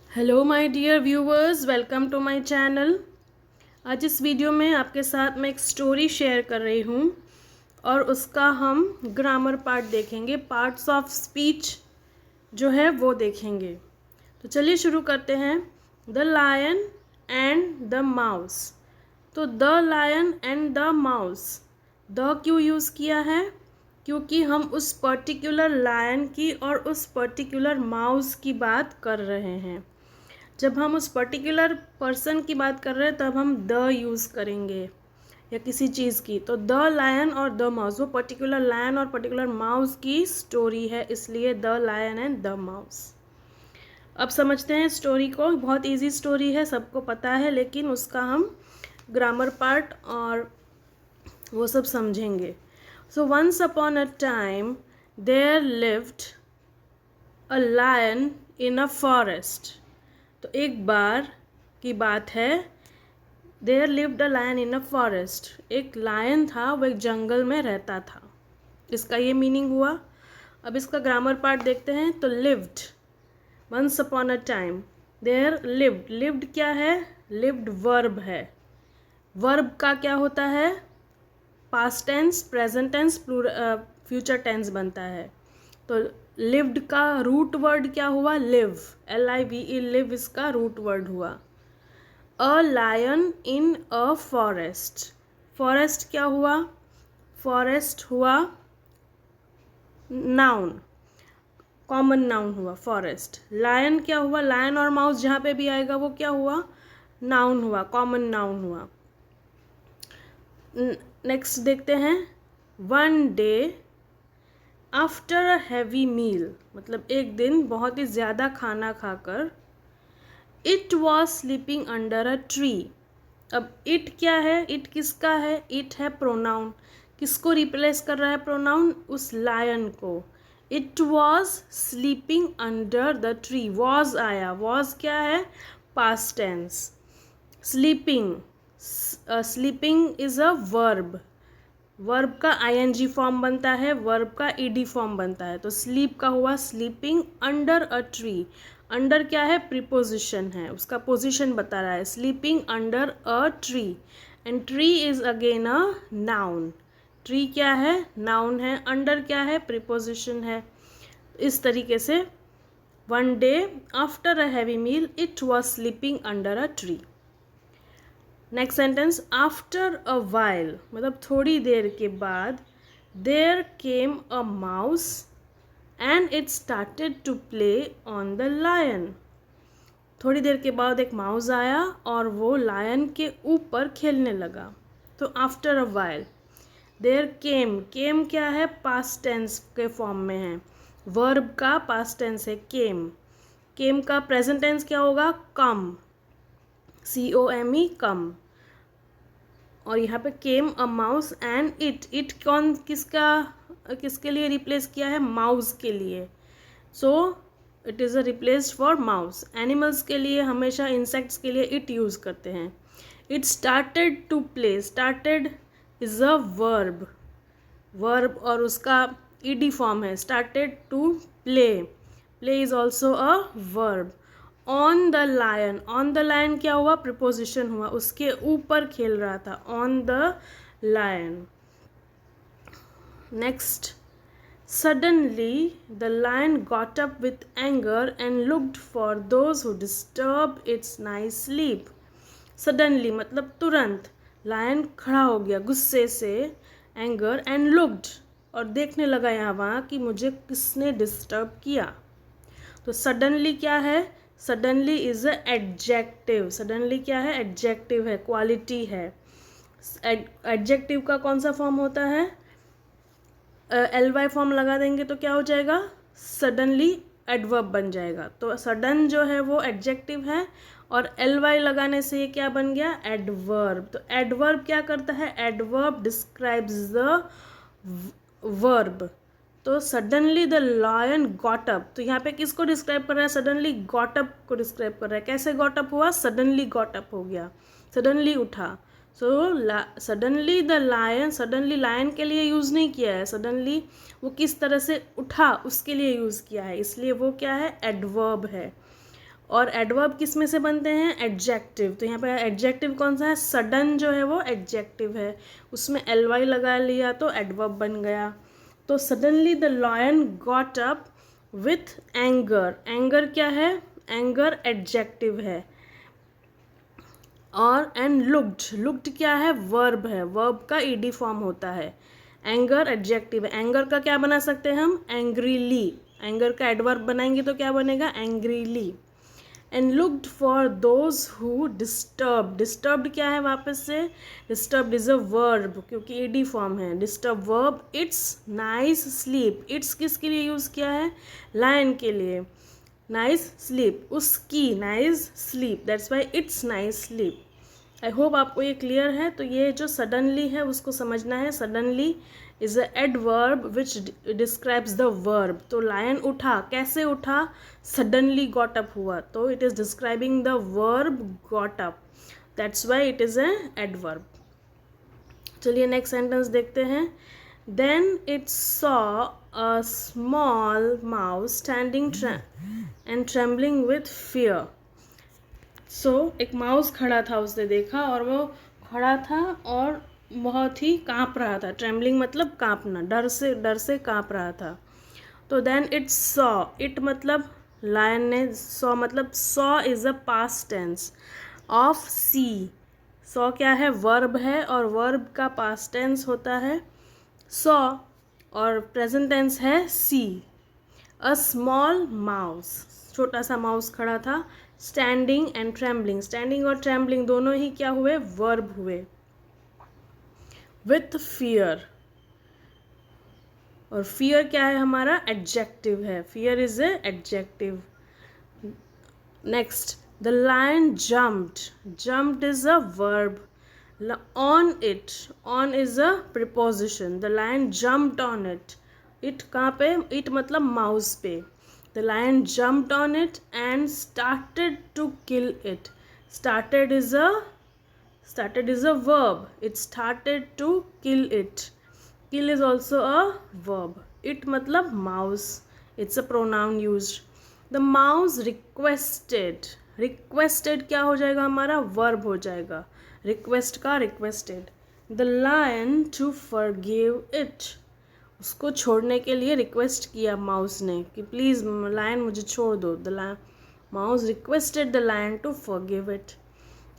Hello my dear viewers, welcome to my channel. आज इस video में आपके साथ मैं एक स्टोरी शेयर कर रही हूँ और उसका हम ग्रामर पार्ट देखेंगे, पार्ट्स ऑफ स्पीच जो है वो देखेंगे। तो चलिए शुरू करते हैं। The lion and the mouse. तो the lion and the mouse, the क्यों यूज़ किया है? क्योंकि हम उस पर्टिकुलर लायन की और उस पर्टिकुलर माउस की बात कर रहे हैं। जब हम उस पर्टिकुलर पर्सन की बात कर रहे हैं तब हम द यूज़ करेंगे या किसी चीज़ की। तो द लायन और द माउस, वो पर्टिकुलर लायन और पर्टिकुलर माउस की स्टोरी है, इसलिए the lion and the mouse. अब समझते हैं स्टोरी को। बहुत इजी स्टोरी है, सबको पता है, लेकिन उसका हम ग्रामर पार्ट और वो सब समझेंगे। So once upon a time there lived a lion in a forest. तो एक बार की बात है, there lived a lion in a forest. एक लायन था, वो एक जंगल में रहता था। इसका ये मीनिंग हुआ। अब इसका ग्रामर पार्ट देखते हैं। तो lived, once upon a time, there lived. Lived क्या है? लिव्ड वर्ब है। वर्ब का क्या होता है? Past tense, present tense, future tense बनता है। तो लिव्ड का रूट वर्ड क्या हुआ? लिव, LIVE, लिव इसका रूट वर्ड हुआ। A lion in a forest. Forest क्या हुआ? फॉरेस्ट हुआ नाउन, कॉमन नाउन हुआ फॉरेस्ट। लायन क्या हुआ? लायन और माउस जहाँ पे भी आएगा वो क्या हुआ? नाउन हुआ, कॉमन नाउन हुआ। नेक्स्ट देखते हैं। One day after a heavy meal, मतलब एक दिन बहुत ही ज़्यादा खाना खाकर, it was sleeping under a tree. अब इट क्या है? इट किसका है? इट है प्रोनाउन। किसको रिप्लेस कर रहा है प्रोनाउन? उस लायन को। It was sleeping under the tree. Was आया, वॉज क्या है? Past tense. Sleeping, sleeping is a verb. Verb का ING फॉर्म बनता है, वर्ब का ED फॉर्म बनता है। तो स्लीप का हुआ sleeping under a tree. Under क्या है? प्रीपोजिशन है, उसका पोजीशन बता रहा है। Sleeping under a tree, and tree is again a noun. Tree क्या है? नाउन है। अंडर क्या है? प्रीपोजिशन है। इस तरीके से one day after a heavy meal it was sleeping under a tree. Next sentence, after a while, मतलब थोड़ी देर के बाद, there came a mouse and it started to play on the lion. थोड़ी देर के बाद एक माउस आया और वो लायन के ऊपर खेलने लगा। तो after a while, there came, came क्या है? पास्ट टेंस के फॉर्म में है, वर्ब का पास्ट टेंस है केम। केम का प्रेजेंट टेंस क्या होगा? कम, COME, कम। और यहाँ पे came a mouse and it, it कौन किसके लिए रिप्लेस किया है? माउस के लिए। So it is a replaced for mouse. Animals के लिए हमेशा, इंसेक्ट्स के लिए इट यूज़ करते हैं। It started to play, started is a verb, verb और उसका ED फॉर्म है। Started to play, play is also a verb. On the lion, on the lion क्या हुआ? प्रिपोजिशन हुआ, उसके ऊपर खेल रहा था, on the lion. Next, suddenly the lion got up with anger and looked for those who disturb its nice sleep. Suddenly मतलब तुरंत, लायन खड़ा हो गया गुस्से से, एंगर, एंड लुक्ड, और देखने लगा यहाँ वहाँ कि मुझे किसने डिस्टर्ब किया। तो सडनली क्या है? Suddenly is a adjective. Suddenly क्या है? एडजेक्टिव है, क्वालिटी है। एडजेक्टिव का कौन सा फॉर्म होता है? LY फॉर्म लगा देंगे तो क्या हो जाएगा? सडनली एडवर्ब बन जाएगा। तो सडन जो है वो एडजेक्टिव है और LY लगाने से ये क्या बन गया? एडवर्ब। तो एडवर्ब क्या करता है? Adverb describes the verb. तो suddenly the lion got up, तो यहाँ पे किसको डिस्क्राइब कर रहा है? सडनली गॉट अप को डिस्क्राइब कर रहा है। कैसे गॉट अप हुआ? सडनली गॉट अप हो गया, सडनली उठा। So suddenly the lion, suddenly lion के लिए यूज़ नहीं किया है, सडनली वो किस तरह से उठा उसके लिए यूज़ किया है, इसलिए वो क्या है? एडवर्ब है। और एडवर्ब किस में से बनते हैं, एडजेक्टिव। तो यहाँ पे एडजेक्टिव कौन सा है, सडन जो है वो एडजेक्टिव है, उसमें ly लगा लिया तो एडवर्ब बन गया। तो suddenly the lion got up with anger, anger क्या है, एंगर एडजेक्टिव है। और एंड लुक्ड, लुक्ड क्या है, वर्ब है, वर्ब का ईडी फॉर्म होता है। एंगर एडजेक्टिव है, एंगर का क्या बना सकते हैं हम, एंग्रीली, एंगर का एडवर्ब बनाएंगे तो क्या बनेगा, angrily. And looked for those who disturb, disturbed क्या है वापस से, डिस्टर्ब्ड इज अ वर्ब क्योंकि ईडी फॉर्म है, disturb verb, it's nice sleep, it's किसके लिए यूज़ किया है, लायन के लिए, नाइस स्लीप, उसकी nice sleep, that's why it's nice sleep. I hope आपको ये क्लियर है। तो ये जो सडनली है उसको समझना है, suddenly is a adverb which describes the verb. तो लायन उठा, कैसे उठा, सडनली गॉट अप हुआ, तो it is describing the verb got up, that's why it is a adverb. चलिए नेक्स्ट सेंटेंस देखते हैं। Then it saw a small mouse standing and trembling with fear. So एक mouse खड़ा था, उसने देखा और वो खड़ा था और बहुत ही काँप रहा था, ट्रेम्बलिंग मतलब काँपना, डर से काँप रहा था। तो देन इट सॉ, इट मतलब लायन ने, सॉ मतलब saw is a past tense of see, saw क्या है, वर्ब है और वर्ब का पास्ट टेंस होता है सॉ और प्रेजेंट टेंस है सी। अ स्मॉल माउस, छोटा सा माउस खड़ा था, स्टैंडिंग एंड ट्रेम्बलिंग, स्टैंडिंग और ट्रेम्बलिंग दोनों ही क्या हुए, वर्ब हुए। विथ फियर, और फियर क्या है हमारा, एडजेक्टिव है, fear is a adjective. Next, the lion jumped, jumped is a verb, on it, on is a preposition, the lion jumped on it, it कहाँ पे, इट मतलब माउस पे, the lion jumped on it and started to kill it, started is a verb, it started to kill it, kill is also a verb, it मतलब mouse, it's a pronoun used। the mouse requested, requested क्या हो जाएगा हमारा, verb हो जाएगा, request का requested, the lion to forgive it, उसको छोड़ने के लिए रिक्वेस्ट किया माउस ने कि प्लीज़ लायन मुझे छोड़ दो, the mouse requested the lion to forgive it.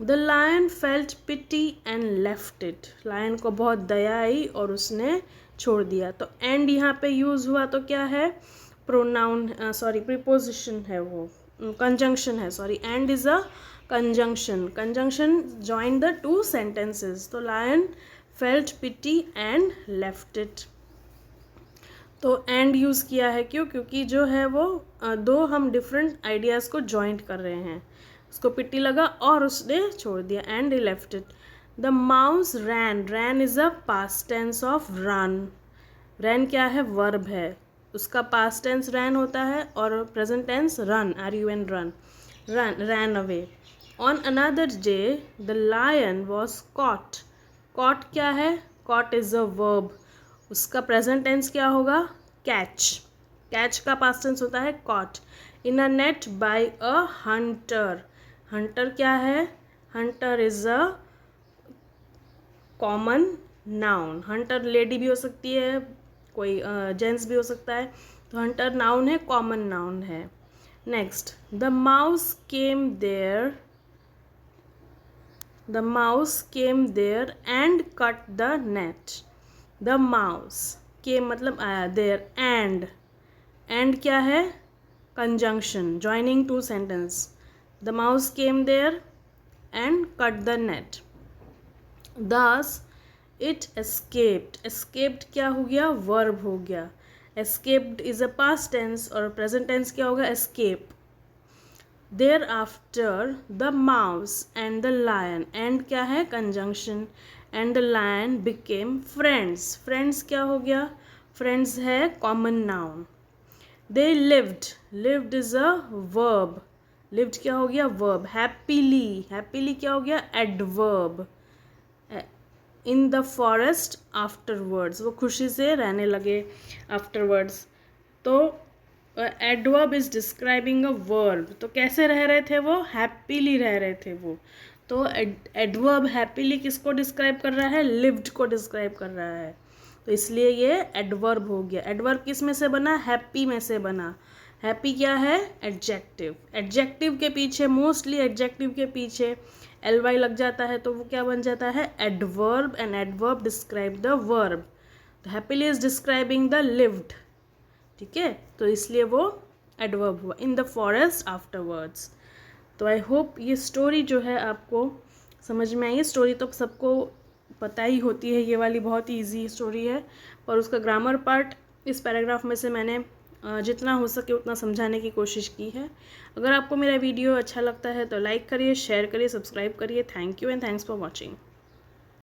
The lion felt pity and left it, lion को बहुत दया आई और उसने छोड़ दिया। तो एंड यहाँ पे यूज़ हुआ तो क्या है, प्रोनाउन, सॉरी प्रीपोजिशन है, वो कंजंक्शन है, sorry and is a conjunction, conjunction join the two sentences. तो lion felt pity and left it, तो एंड यूज़ किया है, क्यों, क्योंकि जो है वो दो हम डिफरेंट आइडियाज़ को जॉइंट कर रहे हैं, उसको पिट्टी लगा और उसने छोड़ दिया, and he left it. The mouse ran, ran is a past tense of run, ran क्या है, वर्ब है, उसका पास्ट टेंस रैन होता है और present tense run, RUN run, run ran away. On another day the lion was caught, caught क्या है, caught is a verb, उसका प्रेजेंट टेंस क्या होगा, कैच, कैच का पास्ट टेंस होता है caught, in a net by a hunter, hunter क्या है, hunter is a common noun, hunter lady भी हो सकती है, कोई जेंट्स भी हो सकता है, तो हंटर नाउन है, कॉमन नाउन है। Next, the mouse came there, the mouse came there and cut the net, the mouse के मतलब आया, देयर एंड क्या है, conjunction joining two sentence, the mouse came there and cut the net, thus it escaped, escaped क्या हो गया, verb हो गया, escaped is a past tense और प्रेजेंट टेंस क्या होगा, escape. Thereafter the mouse and the lion, and क्या है, conjunction, and the lion became friends, friends क्या हो गया, फ्रेंड्स है common noun. They lived, lived is a verb, lived क्या हो गया, वर्ब। हैप्पीली, हैप्पीली क्या हो गया, adverb. In the forest afterwards, वो खुशी से रहने लगे आफ्टरवर्ड्स। तो adverb is describing a verb, तो कैसे रह रहे थे वो, हैप्पीली रह रहे थे वो। तो एडवर्ब हैप्पीली किसको डिस्क्राइब कर रहा है, लिव्ड को डिस्क्राइब कर रहा है, तो इसलिए ये एडवर्ब हो गया। एडवर्ब किस में से बना, हैप्पी में से बना। हैप्पी क्या है, एडजेक्टिव। एडजेक्टिव के पीछे, मोस्टली एडजेक्टिव के पीछे ly लग जाता है, तो वो क्या बन जाता है, adverb, and adverb describe the verb. तो happily is describing the lived, ठीक है, तो इसलिए वो एडवर्ब हुआ। In the forest afterwards. तो आई होप ये स्टोरी जो है आपको समझ में आई। स्टोरी तो सबको पता ही होती है, ये वाली बहुत ही ईजी स्टोरी है, पर उसका ग्रामर पार्ट इस पैराग्राफ में से मैंने जितना हो सके उतना समझाने की कोशिश की है। अगर आपको मेरा वीडियो अच्छा लगता है तो लाइक करिए, शेयर करिए, सब्सक्राइब करिए। Thank you and thanks for watching.